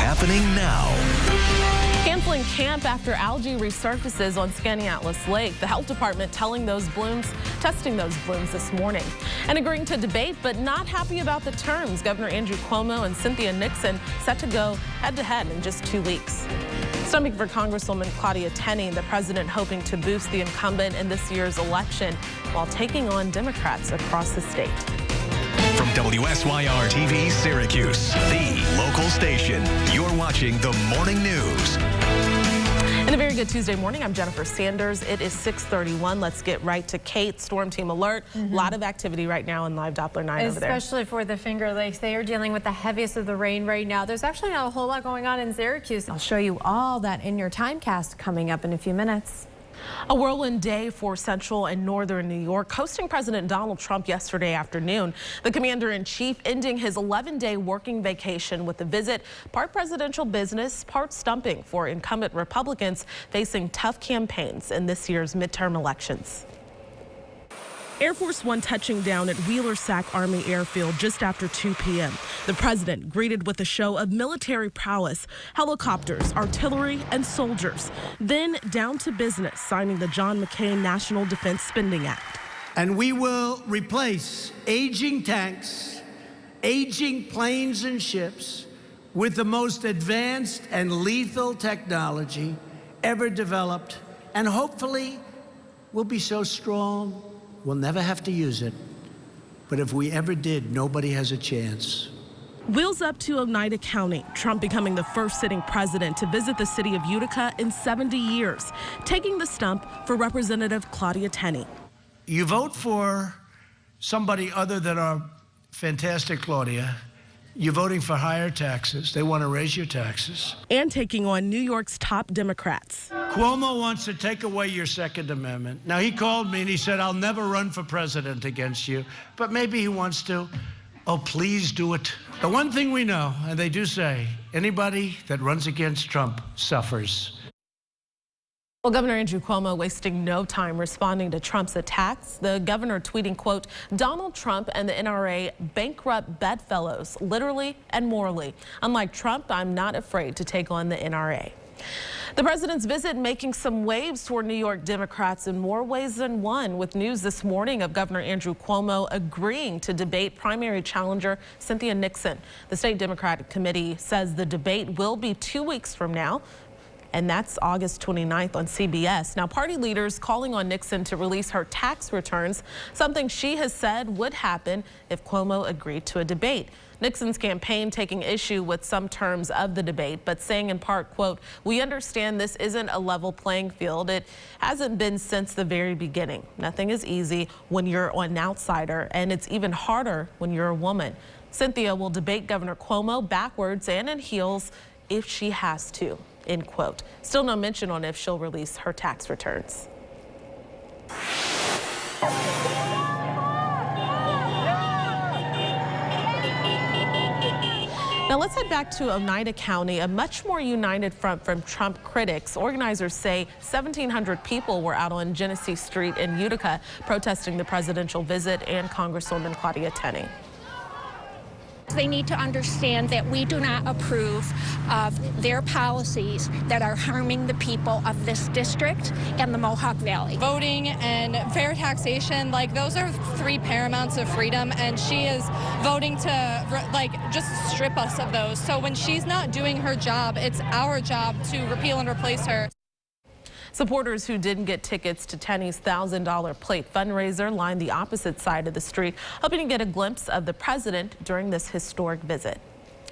happening now. Canceling camp after algae resurfaces on Skaneateles Lake. The health department testing those blooms this morning. And agreeing to debate, but not happy about the terms. Governor Andrew Cuomo and Cynthia Nixon set to go head-to-head in just 2 weeks. Stumping for Congresswoman Claudia Tenney, the president hoping to boost the incumbent in this year's election while taking on Democrats across the state. From WSYR TV Syracuse, the local station, you're watching the Morning News. And a very good Tuesday morning. I'm Jennifer Sanders. It is 6:31. Let's get right to Kate. Storm team alert. A lot of activity right now in live Doppler 9 over there. Especially for the Finger Lakes. They are dealing with the heaviest of the rain right now. There's actually not a whole lot going on in Syracuse. I'll show you all that in your timecast coming up in a few minutes. A whirlwind day for central and northern New York, hosting President Donald Trump yesterday afternoon. The commander-in-chief ending his 11-day working vacation with a visit, part presidential business, part stumping for incumbent Republicans facing tough campaigns in this year's midterm elections. Air Force One touching down at Wheeler-Sac Army Airfield just after 2 p.m. The president greeted with a show of military prowess, helicopters, artillery, and soldiers. Then down to business, signing the John McCain National Defense Spending Act. And we will replace aging tanks, aging planes and ships with the most advanced and lethal technology ever developed. And hopefully, we'll be so strong, we'll never have to use it. But if we ever did, nobody has a chance. Wheels up to Oneida County. Trump becoming the first sitting president to visit the city of Utica in 70 years, taking the stump for Representative Claudia Tenney. You vote for somebody other than our fantastic Claudia. You're voting for higher taxes. They want to raise your taxes. And taking on New York's top Democrats. Cuomo wants to take away your Second Amendment. Now, he called me and he said, I'll never run for president against you. But maybe he wants to. Oh, please do it. The one thing we know, and they do say, anybody that runs against Trump suffers. Well, Governor Andrew Cuomo wasting no time responding to Trump's attacks. The governor tweeting, quote, Donald Trump and the NRA bankrupt bedfellows, literally and morally. Unlike Trump, I'm not afraid to take on the NRA. The president's visit making some waves toward New York Democrats in more ways than one, with news this morning of Governor Andrew Cuomo agreeing to debate primary challenger Cynthia Nixon. The state Democratic committee says the debate will be 2 weeks from now, and that's August 29th on CBS. Now, party leaders calling on Nixon to release her tax returns, something she has said would happen if Cuomo agreed to a debate. Nixon's campaign taking issue with some terms of the debate, but saying in part, quote, we understand this isn't a level playing field. It hasn't been since the very beginning. Nothing is easy when you're an outsider, and it's even harder when you're a woman. Cynthia will debate Governor Cuomo backwards and in heels if she has to, end quote. Still no mention on if she'll release her tax returns. Now let's head back to Oneida County, a much more united front from Trump critics. Organizers say 1,700 people were out on Genesee Street in Utica protesting the presidential visit and Congresswoman Claudia Tenney. They need to understand that we do not approve of their policies that are harming the people of this district and the Mohawk Valley. Voting and fair taxation, like, those are three paramounts of freedom, and she is voting to, like, just strip us of those. So when she's not doing her job, it's our job to repeal and replace her. Supporters who didn't get tickets to Tenney's $1,000 plate fundraiser lined the opposite side of the street, hoping to get a glimpse of the president during this historic visit.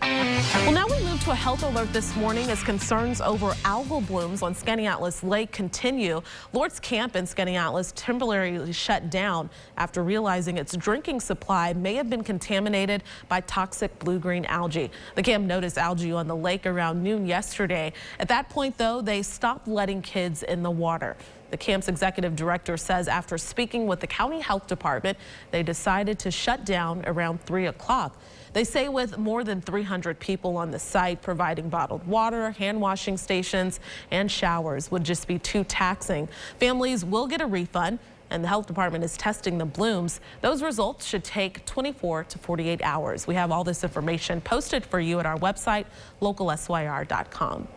Well, now we move to a health alert this morning as concerns over algal blooms on Skaneateles Lake continue. Lord's Camp in Skaneateles temporarily shut down after realizing its drinking supply may have been contaminated by toxic blue-green algae. The camp noticed algae on the lake around noon yesterday. At that point, though, they stopped letting kids in the water. The camp's executive director says after speaking with the county health department, they decided to shut down around 3 o'clock. They say with more than 300 people on the site, providing bottled water, hand washing stations, and showers would just be too taxing. Families will get a refund. and the health department is testing the blooms. Those results should take 24 to 48 hours. We have all this information posted for you at our website, localsyr.com.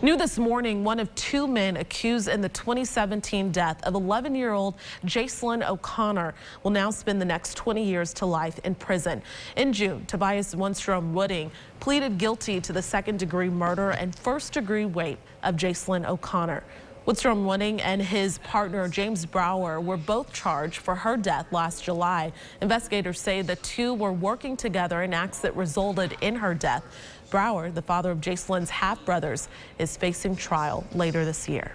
New this morning, one of two men accused in the 2017 death of 11-year-old Jacelyn O'Connor will now spend the next 20 years to life in prison. In June, Tobias Wunstrom Wooding pleaded guilty to the second-degree murder and first-degree rape of Jacelyn O'Connor. Wunstrom Wooding and his partner James Brower were both charged for her death last July. Investigators say the two were working together in acts that resulted in her death. Brower, the father of Jacelyn's half-brothers, is facing trial later this year.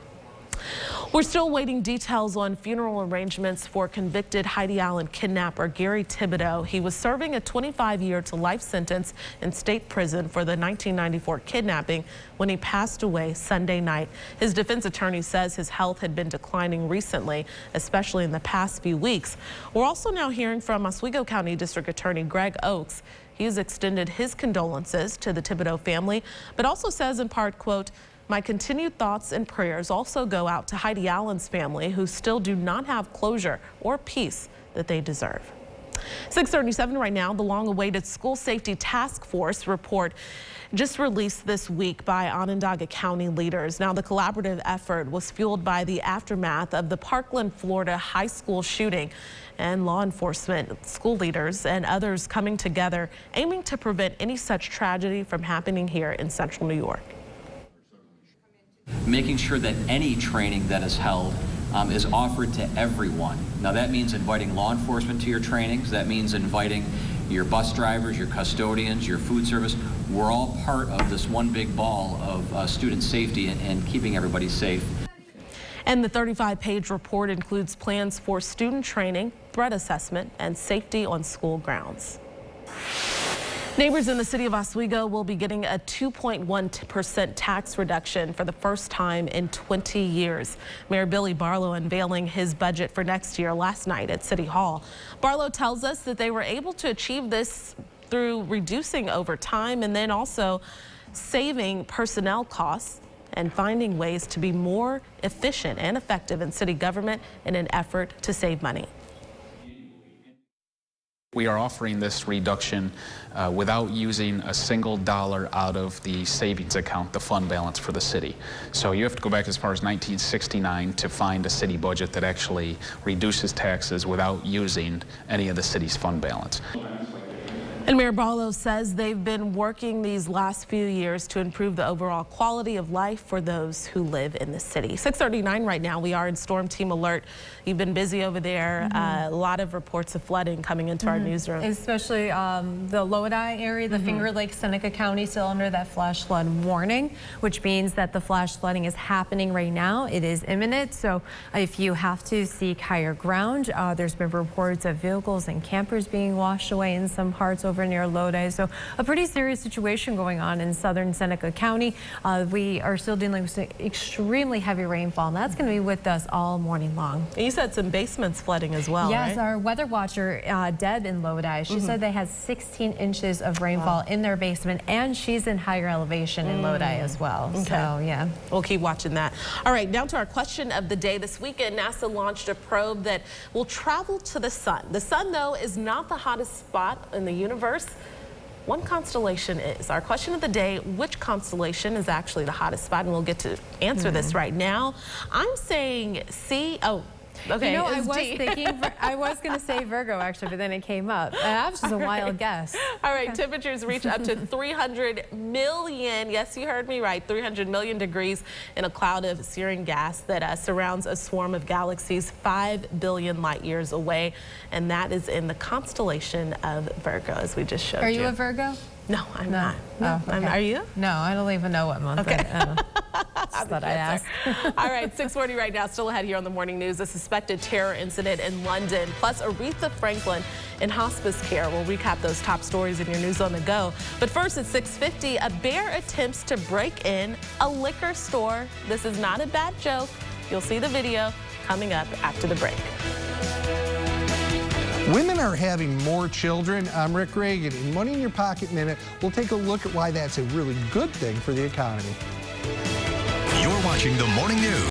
We're still waiting details on funeral arrangements for convicted Heidi Allen kidnapper Gary Thibodeau. He was serving a 25-year to life sentence in state prison for the 1994 kidnapping when he passed away Sunday night. His defense attorney says his health had been declining recently, especially in the past few weeks. We're also now hearing from Oswego County District Attorney Greg Oakes. He has extended his condolences to the Thibodeau family, but also says in part, quote, "My continued thoughts and prayers also go out to Heidi Allen's family, who still do not have closure or peace that they deserve." 6:37 right now. The long-awaited School Safety Task Force report just released this week by Onondaga County leaders. Now, the collaborative effort was fueled by the aftermath of the Parkland, Florida high school shooting, and law enforcement, school leaders, and others coming together, aiming to prevent any such tragedy from happening here in central New York. Making sure that any training that is held is offered to everyone. Now that means inviting law enforcement to your trainings. That means inviting your bus drivers, your custodians, your food service. We're all part of this one big ball of student safety and keeping everybody safe. And the 35-page report includes plans for student training, threat assessment, and safety on school grounds. Neighbors in the city of Oswego will be getting a 2.1% tax reduction for the first time in 20 years. Mayor Billy Barlow unveiling his budget for next year last night at City Hall. Barlow tells us that they were able to achieve this through reducing overtime and then also saving personnel costs and finding ways to be more efficient and effective in city government in an effort to save money. We are offering this reduction without using a single dollar out of the savings account, the fund balance for the city. So you have to go back as far as 1969 to find a city budget that actually reduces taxes without using any of the city's fund balance. And Mayor Barlow says they've been working these last few years to improve the overall quality of life for those who live in the city. 6:39 right now. We are in Storm Team Alert. You've been busy over there. A lot of reports of flooding coming into our newsroom. Especially the Lodi area, the Finger Lakes, Seneca County still under that flash flood warning, which means that the flash flooding is happening right now. It is imminent. So if you have to seek higher ground, there's been reports of vehicles and campers being washed away in some parts over near Lodi. So a pretty serious situation going on in southern Seneca County. We are still dealing with extremely heavy rainfall, and that's going to be with us all morning long. And you said some basements flooding as well, yes, right? Our weather watcher, Deb in Lodi, she said they had 16 inches of rainfall in their basement, and she's in higher elevation in Lodi as well. Okay. So, yeah. We'll keep watching that. All right, now to our question of the day. This weekend, NASA launched a probe that will travel to the sun. The sun, though, is not the hottest spot in the universe. One constellation is. Our question of the day, which constellation is actually the hottest spot? And we'll get to answer this right now. I'm saying C. Oh, okay. You know, I was thinking, I was going to say Virgo actually, but then it came up. That was just a wild guess. All right, temperatures reach up to 300 million. Yes, you heard me right. 300 million degrees in a cloud of searing gas that surrounds a swarm of galaxies 5 billion light years away. And that is in the constellation of Virgo, as we just showed you. Are you a Virgo? No, I'm not. No, Oh, okay. Are you? No, I don't even know what month. Okay. Just thought I'd ask. All right, 6:40 right now. Still ahead here on the morning news. A suspected terror incident in London, plus Aretha Franklin in hospice care. We'll recap those top stories in your News on the Go. But first, at 6:50, a bear attempts to break in a liquor store. This is not a bad joke. You'll see the video coming up after the break. Women are having more children. I'm Rick Reagan. In Money in Your Pocket Minute, we'll take a look at why that's a really good thing for the economy. You're watching the Morning News.